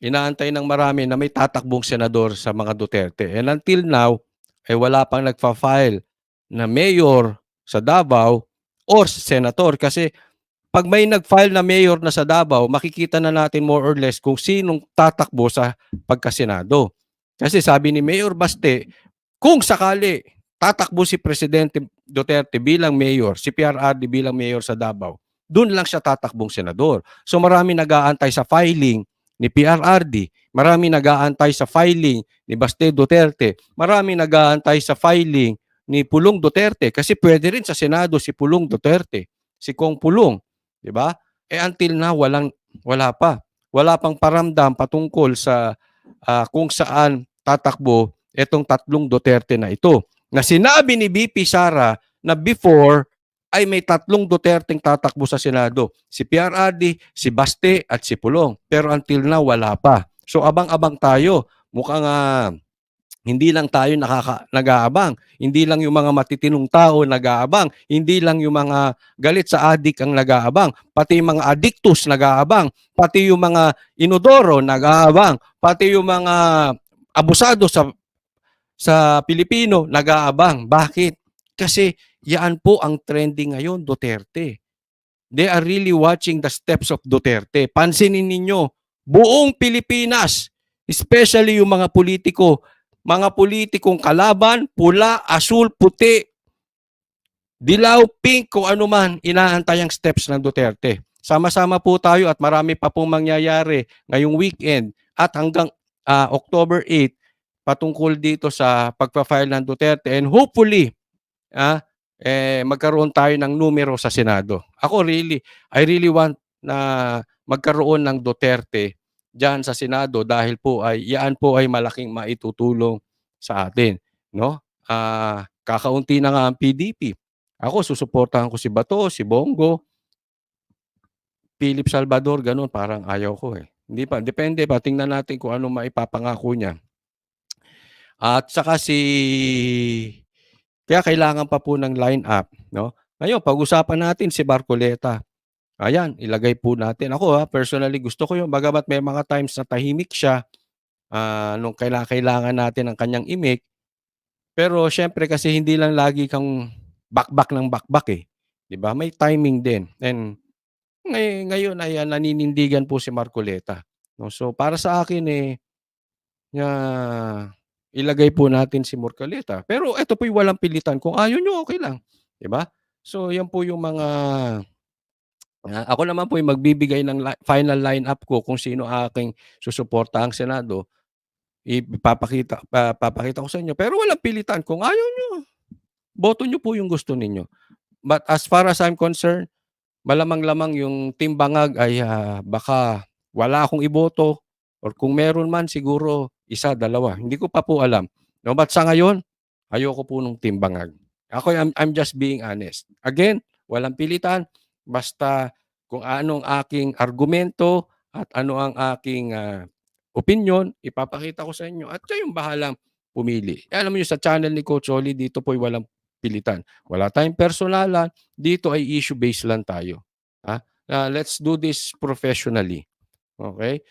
Inaantay ng marami na may tatakbong senador sa mga Duterte. And until now, eh wala pang nagfa-file na mayor sa Davao or senator. Kasi 'pag may nag-file na mayor na sa Davao, makikita na natin more or less kung sinong tatakbo sa pagkasenado. Kasi sabi ni Mayor Baste, kung sakali tatakbo si Presidente Duterte bilang mayor, si PRRD bilang mayor sa Davao, doon lang siya tatakbong senador. So marami nag-aantay sa filing ni PRRD, marami nag-aantay sa filing ni Baste Duterte, marami nag-aantay sa filing ni Pulong Duterte kasi pwede rin sa Senado si Pulong Duterte, si Kong Pulong, 'di ba? Until now wala pa. Wala pang paramdam patungkol sa kung saan tatakbo itong tatlong Duterte na ito. Na sinabi ni VP Sara na before ay may tatlong Duterteng tatakbo sa Senado. Si PRRD, si Baste at si Pulong. Pero until now wala pa. So abang-abang tayo. Mukhang hindi lang tayo nag-aabang. Hindi lang yung mga matitinong tao nag-aabang. Hindi lang yung mga galit sa adik ang nag-aabang. Pati yung mga addictus nag-aabang. Pati yung mga inodoro nag-aabang. Pati yung mga abusado sa Pilipino nag-aabang. Bakit? Kasi yan po ang trending ngayon, Duterte. They are really watching the steps of Duterte. Pansinin ninyo, buong Pilipinas, especially yung mga politikong kalaban, pula, asul, puti, dilaw, pink, kung ano man, inaantay ang steps ng Duterte. Sama-sama po tayo at marami pa pong mangyayari ngayong weekend at hanggang October 8 patungkol dito sa pagpa-file ng Duterte and hopefully magkaroon tayo ng numero sa Senado. I really want na magkaroon ng Duterte diyan sa Senado dahil po yan po ay malaking maitutulong sa atin, no? Kakaunti na nga ang PDP. Ako susuportahan ko si Bato, si Bongo, Philip Salvador, gano'n parang ayaw ko eh. Hindi pa, depende pa, tingnan natin kung ano maipapangako niya. At saka kaya kailangan pa po ng line-up, no? Ngayon, pag-usapan natin si Marcoleta. Ayan, ilagay po natin. Ako personally gusto ko 'yun bagamat may mga times na tahimik siya, nung kailangan natin ang kanyang imik. Pero siyempre kasi hindi lang lagi kang bakbak ng bakbak, eh, 'di ba? May timing din and ngayon ay, naninindigan po si Marcoleta, 'no? So, para sa akin, eh, ilagay po natin si Marcoleta. Pero eto po'y walang pilitan, kung ayaw niyo okey lang, 'di ba? So, 'yan po yung mga ako naman po yung magbibigay ng final lineup ko kung sino aking susuportahang Senado, papakita ko sa inyo. Pero walang pilitan, kung ayaw niyo, boto niyo po yung gusto ninyo. But as far as I'm concerned, malamang-lamang yung Team Bangag ay, baka wala akong iboto or kung meron man siguro isa, dalawa, hindi ko pa po alam, 'no. But sa ngayon, ayoko po nung Team Bangag. I'm just being honest. Again, walang pilitan, basta kung anong aking argumento at ano ang aking, opinyon, ipapakita ko sa inyo at kayong bahalang pumili. Alam niyo sa channel ni Coach Ollie dito po'y walang pilitan. Wala tayong personalan, dito ay issue based lang tayo. Let's do this professionally, okay?